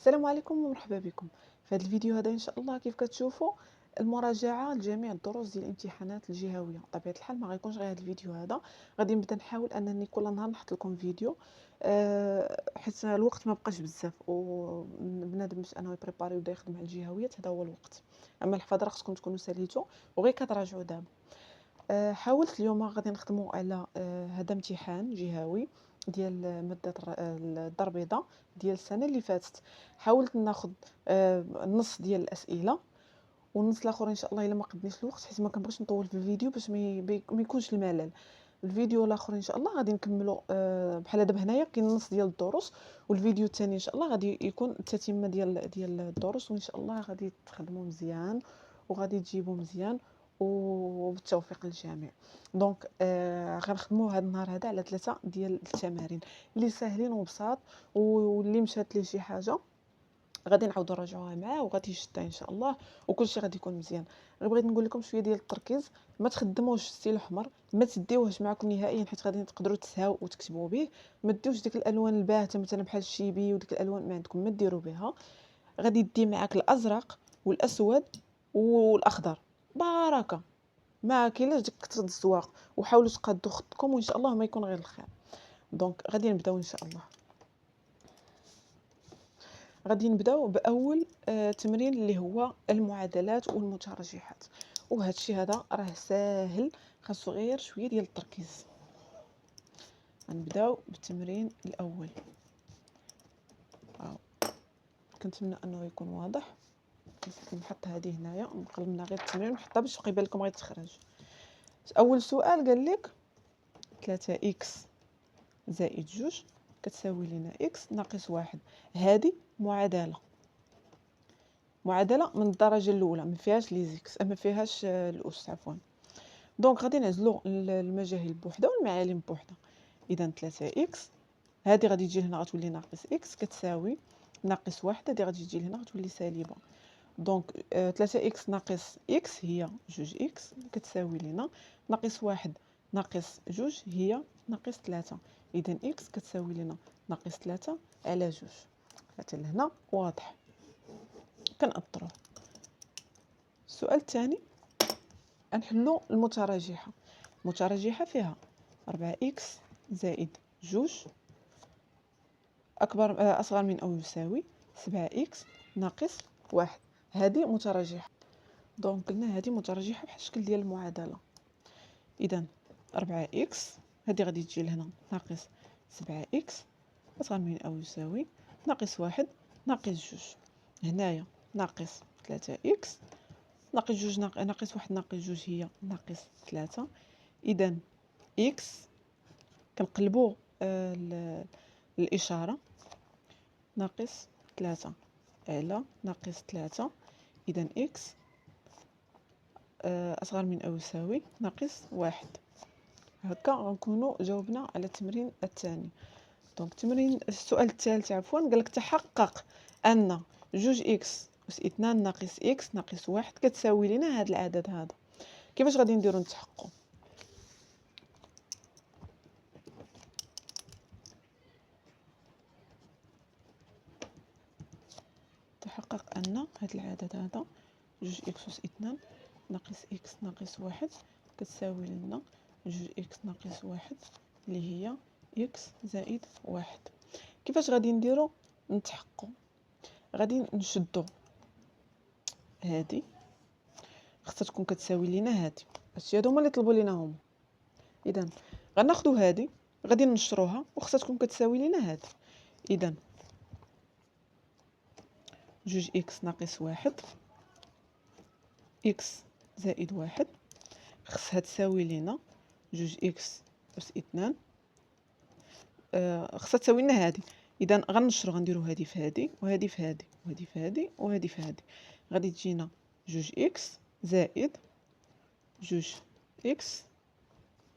السلام عليكم ومرحبا بكم. في هذا الفيديو هذا ان شاء الله كيف كتشوفوا المراجعه لجميع الدروس ديال الامتحانات الجهويه. بطبيعه الحال ما غيكونش غير هذا الفيديو هذا، غادي نبدا نحاول انني كل نهار نحط لكم فيديو، حيت الوقت ما بقاش بزاف وبنادم باش انه يبريباري ويبدا يخدم على الجهويات، هذا هو الوقت. اما الحفاظه راه خصكم تكونوا ساليتو وغير كتراجعوا دابا. حاولت اليوم غادي نخدموا على هذا امتحان جهوي ديال مادة الدار البيضاء ديال السنة اللي فاتت. حاولت ناخذ النص ديال الأسئلة، والنص الآخر إن شاء الله إلا ما قدنيش الوقت، حيت ما كنبغيش نطول في الفيديو باش ما يكونش الملل. الفيديو الآخر إن شاء الله غادي نكملوا بحال دابا هنايا كاين النص ديال الدروس، والفيديو الثاني إن شاء الله غادي يكون التتمة ديال الدروس، وإن شاء الله غادي تخدموا مزيان وغادي تجيبوا مزيان وبالتوفيق للجميع. دونك غنخدموا هذا النهار هذا على 3 ديال التمارين اللي ساهلين وبساط، واللي مشات ليه شي حاجه غادي نعاودو نراجعوها معاه وغادي يشدها ان شاء الله، وكلشي غادي يكون مزيان. غير بغيت نقول لكم شويه ديال التركيز، ما تخدموش ستيل احمر، ما تديوهش معكم نهائيا حيت غادي تقدروا تسهاو وتكتبوا به. ما ديوش ديك الالوان الباهته مثلا بحال الشيبي وديك الالوان ما عندكم ما ديروا بها. غادي دي معاك الازرق والاسود والاخضر، بركه ما كاينلاش ديك كثرة الزواق. وحاولوا تقادوا خطكم وان شاء الله ما يكون غير الخير. دونك غادي نبداو ان شاء الله. غادي نبداو باول تمرين اللي هو المعادلات والمترجحات، وهذا الشيء هذا راه ساهل، خاصو غير شويه ديال التركيز. غنبداو بالتمرين الاول. كنتمنى انه يكون واضح. نحط هذه هنايا نقلبنا غير التمرين ونحطها باش يبان لكم غير تخرج. اول سؤال قال لك 3 اكس زائد 2 كتساوي لنا اكس ناقص 1. هذه معادله من الدرجه الاولى، ما فيهاش لي زيكس، ما فيهاش الاس عفوا. دونك غادي نعزلوا المجاهيل بوحده والمعالم بوحده. اذا 3 اكس هذه غادي تجي هنا غتولي ناقص اكس كتساوي ناقص 1، هذه غادي تجي هنا غتولي سالبه. دونك 3 اكس ناقص اكس هي 2 اكس كتساوي لنا ناقص 1 ناقص 2 هي ناقص 3. اذا اكس كتساوي لنا ناقص 3 على 2. حتى لهنا واضح. كنأطرو السؤال الثاني. نحلو المتراجحه. المتراجحه فيها 4 اكس زائد 2 اصغر من او يساوي 7 اكس ناقص 1. هذه متراجحه. دونك قلنا هذه متراجحه بحال الشكل ديال المعادله. اذا 4 اكس هذه غادي تجي لهنا ناقص 7 اكس اصغر من او يساوي ناقص 1 ناقص 2. هنايا ناقص 3 اكس ناقص 2 ناقص 1 ناقص 2 هي ناقص 3. اذا اكس كنقلبوا الاشاره ناقص 3 على ناقص 3. اذا اكس اصغر من او يساوي ناقص 1. هكا غنكونوا جاوبنا على التمرين الثاني. دونك السؤال الثالث عفوا قال لك تحقق ان 2 اكس اس 2 ناقص اكس ناقص 1 كتساوي لنا هذا العدد هذا. كيفاش غادي نديرو نتحققوا؟ تحقق ان هذا العدد هذا 2 اكس اس 2 ناقص اكس ناقص 1 كتساوي لنا 2 اكس ناقص 1 اللي هي اكس زائد 1. كيفاش غادي نديرو نتحققوا؟ غادي نشدو هذه خصها تكون كتساوي لينا هذه، هادشي هادو هما اللي طلبوا لينا هما. اذا غناخذوا هذه غادي نشروها وخصها تكون كتساوي لينا هذه. اذا 2 اكس ناقص 1 اكس زائد 1 خصها تساوي لينا 2 اكس اس 2 خصها تساوي لنا هذه. اذا غنشرو غنديروا هذه في هذه وهذه في هذه وهذه في هذه وهذه في هذه. غادي تجينا 2 اكس زائد 2 اكس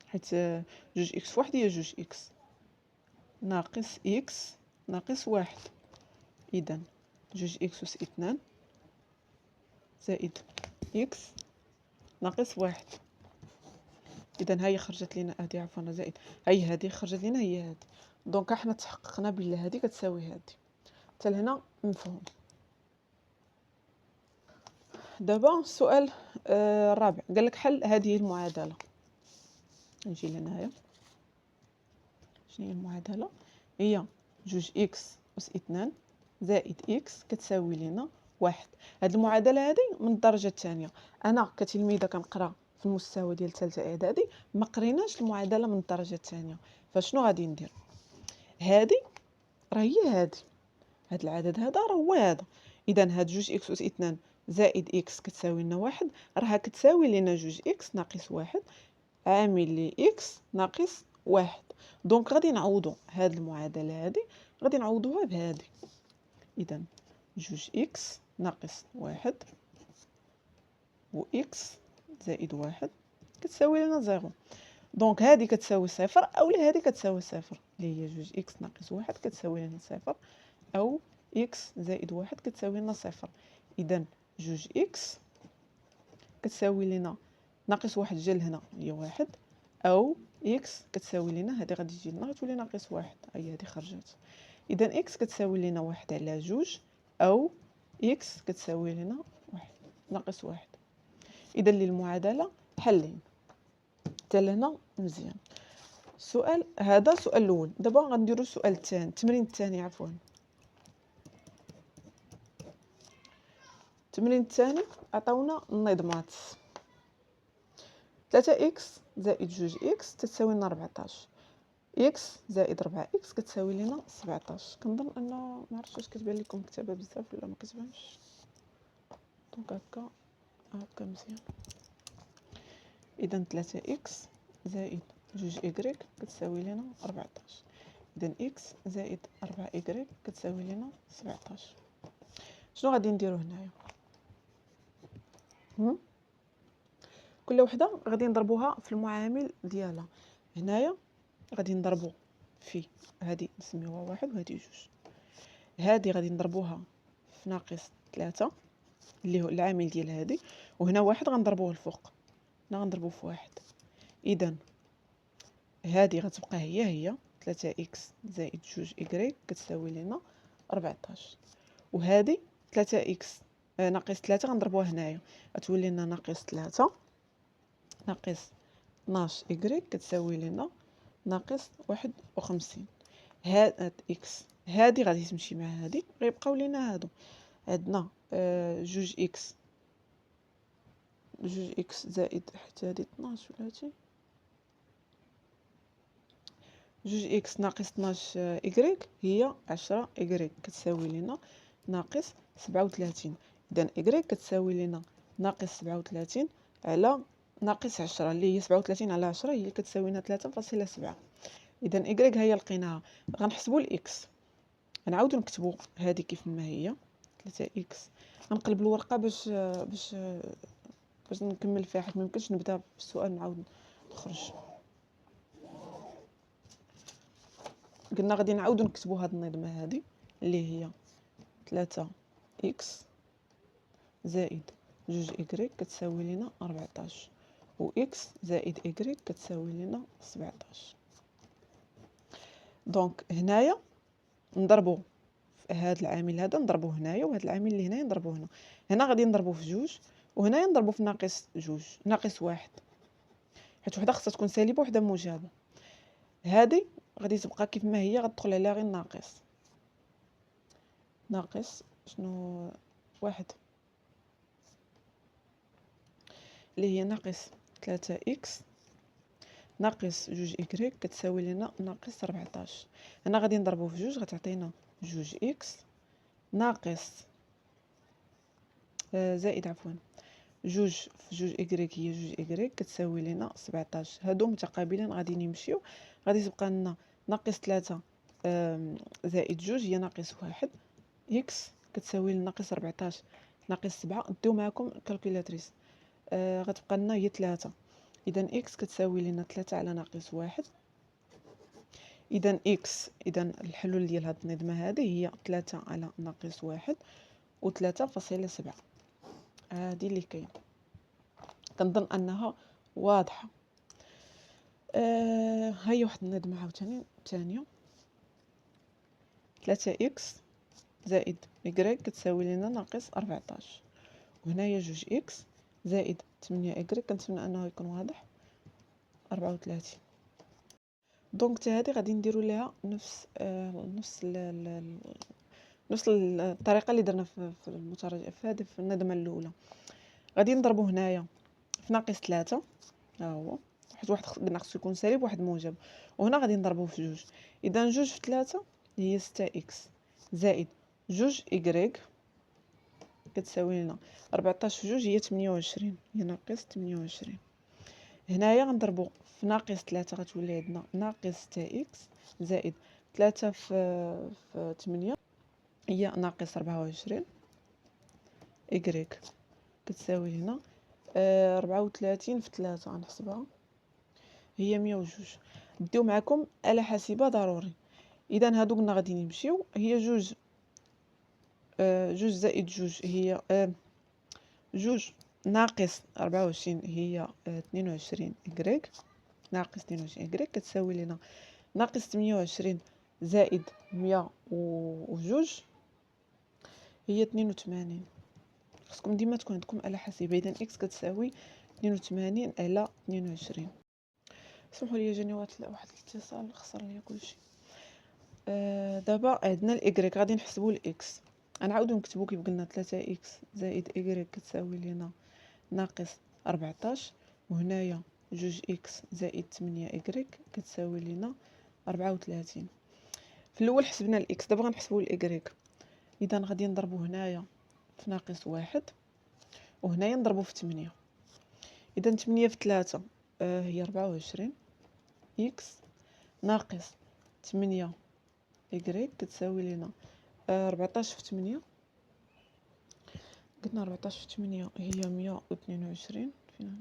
حيت 2 اكس واحد هي 2 اكس ناقص اكس ناقص 1. اذا 2 اكس اس 2 زائد اكس ناقص 1. اذا هي خرجت لنا هذه عفوا زائد هي هذه خرجت لنا هي هذه. دونك احنا تحققنا بلي هذه كتساوي هذه. حتى لهنا مفهوم. دابا السؤال الرابع قال لك حل هذه المعادله. نجي لهنايا، شنو هي المعادله؟ هي 2x أس 2 زائد x كتساوي لنا 1. هاد المعادله هذه من الدرجه الثانيه. انا كتلميذه كنقرا في المستوى ديال ثالثه اعدادي ما قريناش المعادله من الدرجه الثانيه، فشنو غادي ندير؟ هذه راه هي هاد العدد هذا راه هو هذا. اذا هاد 2x أس 2 زائد x كتساوي لنا 1 راه كتساوي لنا 2x ناقص 1 عامل ل x ناقص 1. دونك غادي نعوضوا هاد المعادله هذه، غادي نعوضوها بهذه. اذا 2x ناقص 1 و x زائد 1 كتساوي لنا 0. دونك هذه كتساوي 0 اولا هذه كتساوي 0 اللي هي 2x ناقص 1 كتساوي لنا 0 او x زائد 1 كتساوي لنا 0. اذا 2x كتساوي لنا ناقص 1 جا لهنا هي 1 او x كتساوي لنا هذه غادي تجي لنا غتولي ناقص 1 هي هذه خرجت. اذا x كتساوي لنا 1 على 2 او x كتساوي لنا 1 ناقص 1. اذا للمعادله حلين حتى لهنا مزيان. السؤال هذا السؤال الاول. دابا غنديروا السؤال الثاني، التمرين الثاني عفوا. التمرين الثاني عطاونا النظمات 3x زائد 2x تساوي لنا 14. x زائد 4x كتساوي لنا 17. كنظن ان ما عرفتش واش كتبان لكم كتابه بزاف ولا ما كتبانش. دونك هكا مزيان. اذا 3x زائد 2y كتساوي لنا 14. اذا x زائد 4y كتساوي لنا 17. شنو غادي نديرو هنايا؟ كل وحده غادي نضربوها في المعامل ديالها. هنايا غادي نضربو في هذه نسميوها 1 وهذه 2. هذه غادي نضربوها في ناقص 3 اللي هو العامل ديال هذه، وهنا 1 غنضربوه الفوق، هنا غنضربوه في 1. اذا هذه غتبقى هي 3x زائد 2y كتساوي لنا 14. وهذه 3x ناقص 3 غنضربوها هنايا غتولي لنا ناقص 3 ناقص 12 y كتساوي لنا ناقص 51. هاد x هادي غادي تمشي مع هادي غيبقاو لينا هادو. عندنا 2x زائد حتى هادي 12 ولا هادشي 2x ناقص 12 y هي 10 y كتساوي لنا ناقص 37. اذا y كتساوي لنا ناقص 37 على ناقص 10 اللي هي 37 على 10 هي كتساوي لنا 3.7. اذا y هي لقيناها. غنحسبوا الاكس، غنعاودوا نكتبوا هذه كيف ما هي 3x. غنقلب الورقه باش نكمل فيها حيت ميمكنش نبدا بالسؤال نعاود نخرج. قلنا غادي نعاودوا نكتبوا هذه النظمه هذه اللي هي 3x زائد 2y كتساوي لنا 14 و x زائد y كتساوي لنا 17. دونك هنايا نضربوا في هذا العامل هذا نضربوه هنايا، وهذا العامل اللي هنايا نضربوه هنا. هنا غادي نضربوه في 2 وهنايا نضربوه في ناقص 2 ناقص 1 حيت وحده خصها تكون سالبه وحده موجبه. هذه غادي تبقى كيف ما هي، غتدخل عليها غير ناقص شنو 1 اللي هي ناقص 3x ناقص 2y كتساوي لنا ناقص 14. هنا غادي نضربوه في 2 غتعطينا 2x ناقص زائد عفوا 2 في 2y هي 2y كتساوي لنا 17. هادو متقابلين غادي يمشيو، غادي تبقى لنا ناقص 3 زائد 2 هي ناقص 1 x كتساوي لنا ناقص 14 ناقص 7. ديو معكم الكالكولاتريس غتبقى لنا هي 3. اذا x كتساوي لنا 3 على ناقص 1. اذا x اذا الحلول ديال هاد النظمه هذه هي 3 على ناقص 1 و 3.7. هذه اللي كاين. كنظن انها واضحه. هي واحد النظمه عاوتاني ثانيه 3x زائد إكغيك كتساوي لنا ناقص 14. وهنايا جوج إكس زائد 8 إكغيك، كنتمنى أنه يكون واضح، 34. دونك حتى هادي غادي نديرو ليها نفس الطريقة اللي درنا في المتراجع في الندمة الأولى. غادي نضربو هنايا في ناقص 3، ها هو واحد قلنا خصو يكون سالب واحد موجب، وهنا غادي نضربوه في جوج. اذا جوج في 3 هي 6 اكس زائد جوج إكغيك كتساوي لنا 14 في جوج هي 28، هي ناقص 28. هنايا غنضربو في ناقص 3 غتولي عندنا ناقص 6 اكس زائد 3 في 8 هي ناقص 24 إكغيك كتساوي هنا 34 في 3 غنحسبها هي 102. بديو معكم آلة حاسبة ضروري. اذا هادو قلنا غادي نمشيو، هي جوج جوج زائد جوج هي جوج ناقص 24 هي 22 إكغيك، ناقص 22 إكغيك كتساوي لنا ناقص 28 زائد 102 هي 82. خصكم ديما تكون عندكم آلة حاسبة. اذا اكس كتساوي 82 على 22. سمحوا لي جاني واحد الاتصال خسر ليا كلشي. دابا عندنا الإكغيك غادي نحسبوا الإكس، غنعاودو نكتبو كيف قلنا 3 إكس زائد إكغيك كتساوي لنا ناقص 14، وهنايا جوج إكس زائد 8 إكغيك كتساوي لنا 34. في الأول حسبنا الإكس، دابا غنحسبو الإكغيك. إذا غادي نضربو هنايا في ناقص 1 وهنايا نضربو في 8. إذا 8 في 3 هي 24 إكس ناقص 8 إكغيك كتساوي لنا 14 في 8 قلنا 14 في 8 هي 122 فينا،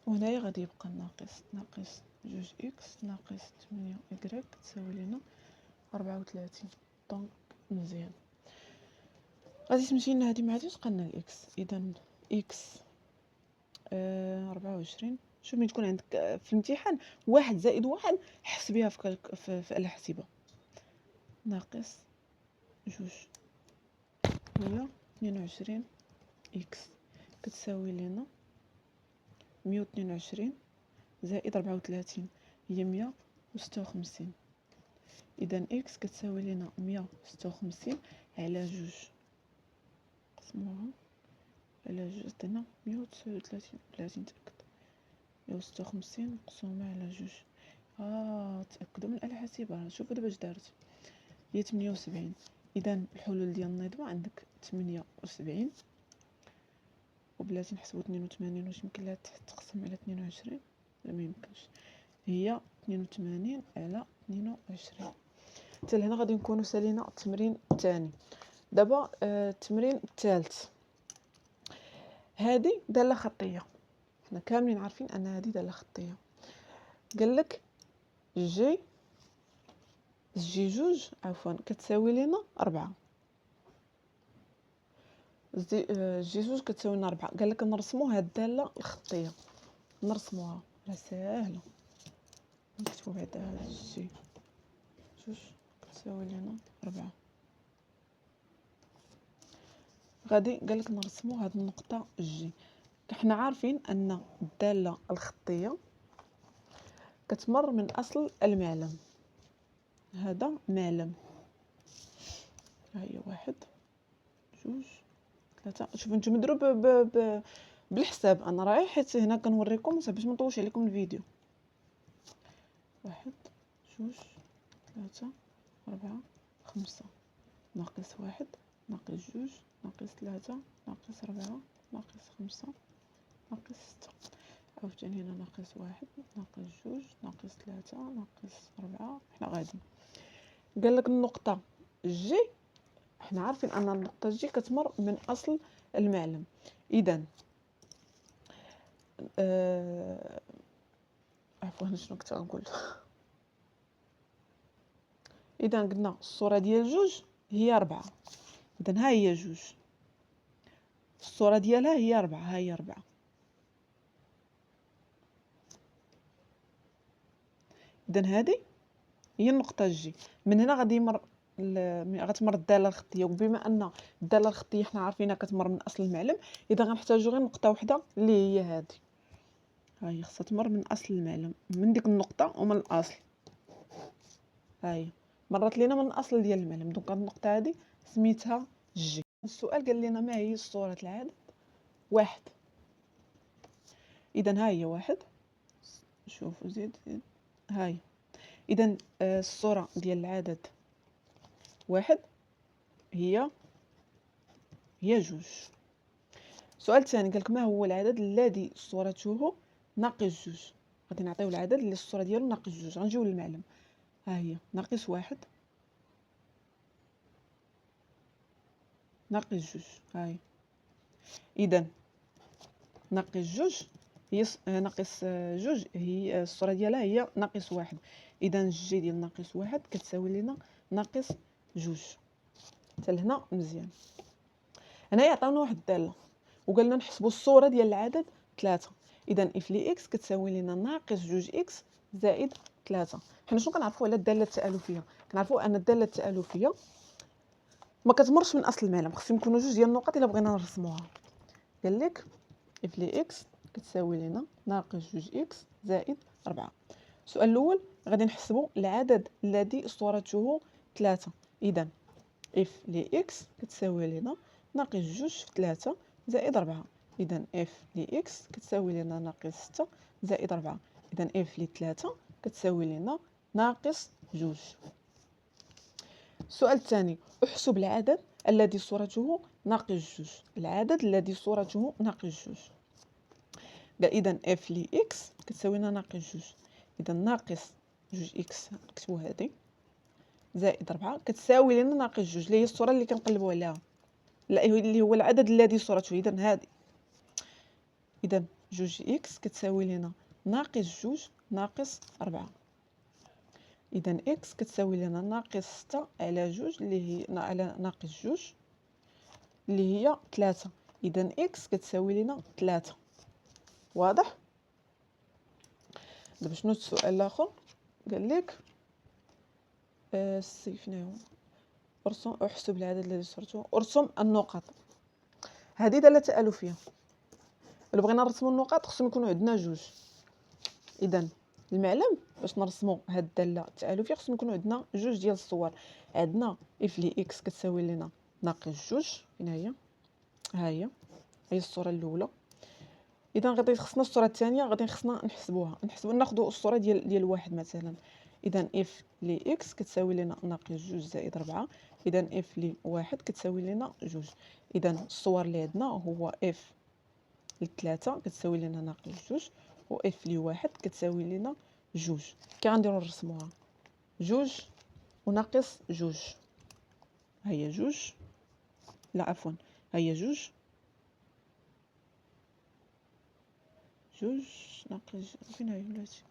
وهنايا غادي يبقى ناقص جوج إكس ناقص 8 إكغيك كتساوي لنا 34. دونك مزيان غادي تمشي لنا هادي مع هادي تبقى لنا الإكس. إذا إكس 24. شوف ملي تكون عندك في الامتحان واحد زائد واحد حسبيها في آلة حاسبة. ناقص جوج هي 22 إكس كتساوي لنا 122 زائد 34 هي 156. إذا إكس كتساوي لنا 156 على جوج قسموها على جوج عطينا 139. تأكد 156 مقسومة على جوج. تأكدوا من الآلة الحاسبة. شوفوا دابا اش دارت، هي 78. إذا الحلول ديال النظام عندك 78 وبلاتي نحسبو 82 واش يمكن لها تقسم على 22؟ لا ميمكنش، هي 82 على 22. حتى لهنا غادي نكونوا سالينا التمرين الثاني. دابا التمرين الثالث، هذه داله خطيه، حنا كاملين عارفين ان هذه داله خطيه. قال لك جي جوج عفوا كتساوي لنا 4، جي جوج كتساوي لنا 4. قال لك نرسموا هاد الداله الخطيه، نرسموها راه ساهله. نكتبوا بعدا جي جوج كتساوي لنا 4. غادي قال لك نرسموا هاد النقطه جي. حنا عارفين ان الداله الخطيه كتمر من اصل المعلم. هذا معلم، ها هي 1 2 3. شوفوا نتوما ديروا بالحساب، انا راهي حيت هنا كنوريكم باش ما نطولش عليكم الفيديو. 1 2 3 4 5 ناقص 1 ناقص 2 ناقص 3 ناقص 4 ناقص 5 ناقص 6. عاوتاني هنا ناقص 1 ناقص 2 ناقص 3 ناقص 4. حنا غادي قال لك النقطه جي، حنا عارفين ان النقطه جي كتمر من اصل المعلم. اذا عفوا شنو كنت غنقول. اذا قلنا الصوره ديال جوج هي 4. اذا ها هي جوج، الصوره ديالها هي 4، ها هي 4. اذا هذه هي النقطه جي. من هنا غادي يمر غتمر الداله الخطيه، وبما ان الداله الخطيه حنا عارفينها كتمر من اصل المعلم، اذا غنحتاجو غير نقطه وحده اللي هي هذه. ها هي خصها تمر من اصل المعلم، من ديك النقطه ومن الاصل. ها هي مرات لينا من الاصل ديال المعلم، دونك هاد النقطه هذه سميتها جي. السؤال قال لنا ما هي صوره العدد واحد. اذا ها هي واحد، شوفوا زيد ها هي. اذا الصوره ديال العدد واحد هي جوج. السؤال الثاني قالك ما هو العدد الذي صورته ناقص جوج. غادي نعطيو العدد اللي الصوره ديالو ناقص جوج. غنجيو للمعلم، ها هي ناقص واحد ناقص جوج. ها هي اذا ناقص جوج هي ناقص جوج هي الصوره ديالها هي ناقص واحد. اذا جي ديال ناقص واحد كتساوي لنا ناقص جوج. حتى لهنا مزيان. هنايا عطاونا واحد الداله وقال لنا نحسبوا الصوره ديال العدد 3. اذا اف لي اكس كتساوي لنا ناقص جوج اكس زائد 3. حنا شنو كنعرفوا على الداله التالفيه؟ كنعرفوا ان الداله التالفيه ما كتمرش من اصل المعلم، خصهم يكونوا جوج ديال النقط الا بغينا نرسموها. قال لك اف لي اكس كتساوي لنا ناقص جوج اكس زائد 4. السؤال الاول غادي نحسبوا العدد الذي صورته 3. اذا اف لي اكس كتساوي لنا ناقص جوج في 3 زائد 4. اذا اف لي اكس كتساوي لنا ناقص 6 زائد 4. اذا اف لي 3 كتساوي لنا ناقص جوج. السؤال الثاني احسب العدد الذي صورته ناقص جوج. العدد الذي صورته ناقص جوج. اذا اف لي اكس كتساوي لنا ناقص جوج. اذا ناقص جوج اكس نكتبو هذه زائد 4 كتساوي لنا ناقص جوج اللي هي الصوره اللي كنقلبوا عليها، لا اللي هو العدد الذي صورته. اذا هذه اذا جوج اكس كتساوي لنا ناقص جوج ناقص 4. اذا اكس كتساوي لنا ناقص 6 على جوج اللي هي على ناقص جوج اللي هي 3. اذا اكس كتساوي لنا 3. واضح؟ دابا شنو السؤال الاخر؟ قال لك صيفناه ارسم احسب العدد الذي صورته ارسم النقط. هذه داله تالفيه، الا بغينا نرسموا النقط خصهم يكونوا عندنا جوج. اذا المعلم باش نرسموا هاد الداله التالفيه خصهم يكونوا عندنا جوج ديال الصور. عندنا اف لي اكس كتساوي لنا ناقص جوج. فين هي؟ ها هي الصوره الاولى. اذا غادي خصنا الصوره الثانيه غادي خصنا نحسبوها ناخذوا الصوره ديال واحد مثلا. اذا اف لي اكس كتساوي لنا ناقص جوج زائد 4. اذا اف لي واحد كتساوي لنا جوج. اذا الصور اللي عندنا هو اف لثلاثة كتساوي لنا ناقص جوج، و اف لي واحد كتساوي لنا جوج. كي غنديرو نرسموها جوج وناقص جوج. هيا جوج، لا عفوا هيا جوج ناقص فين هي ولاتي؟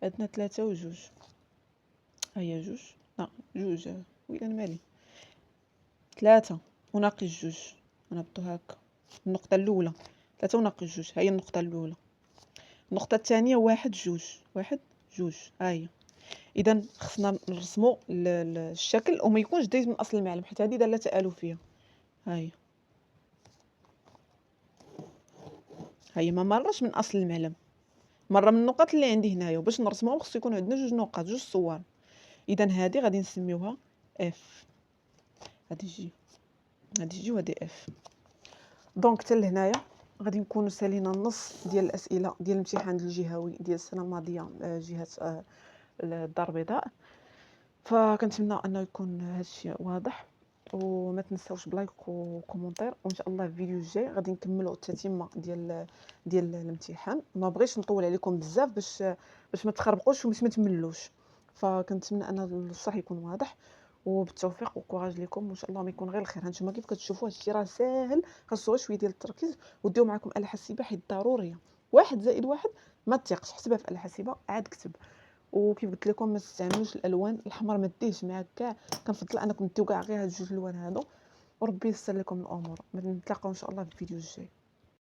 عندنا 3 وجوج. هيا جوج جوج ويلا انا مالي 3 وناقص جوج. نهبطو هكا النقطه الاولى 3 وناقص جوج. هي النقطه الاولى. النقطه الثانيه واحد جوج. ها هي. اذا خصنا نرسموا الشكل وما يكونش دايز من اصل المعلم حيت هذه داله تالفيه. ها هي ما مرش من اصل المعلم، مره من النقط اللي عندي هنايا. وباش نرسموهم خصو يكون عندنا جوج نقط جوج صور. اذا هذه غادي نسميوها اف. هذه جي وهذه اف. دونك حتى لهنايا غادي نكونوا سالينا النص ديال الاسئله ديال الامتحان الجهوي ديال السنه الماضيه جهه الدار البيضاء. فكنتمنى انه يكون هذا الشيء واضح، وما تنساوش بلايك وكومونتير. وان شاء الله الفيديو الجاي غادي نكملوا التتمه ديال الامتحان. ما بغيتش نطول عليكم بزاف باش ما تخربقوش وباش ما تملوش. فكنتمنى ان الشرح يكون واضح، وبالتوفيق وكوراج لكم وان شاء الله ما يكون غير الخير. هانتوما كيف كتشوفوا هادشي راه ساهل، خاصو غير شويه ديال التركيز وديو معكم آلة حاسبه حيت ضروريه. 1 زائد 1 ما تيقش، حسبها في آلة حاسبه عاد كتب. وكيف قلت لكم ما تستعملوش الالوان الحمر، ما ديهش معاك كاع. كنفضل انكم ديو كاع غير هاد جوج الوان هادو، وربي يسر لكم الامور. نتلاقاو ان شاء الله في الفيديو الجاي.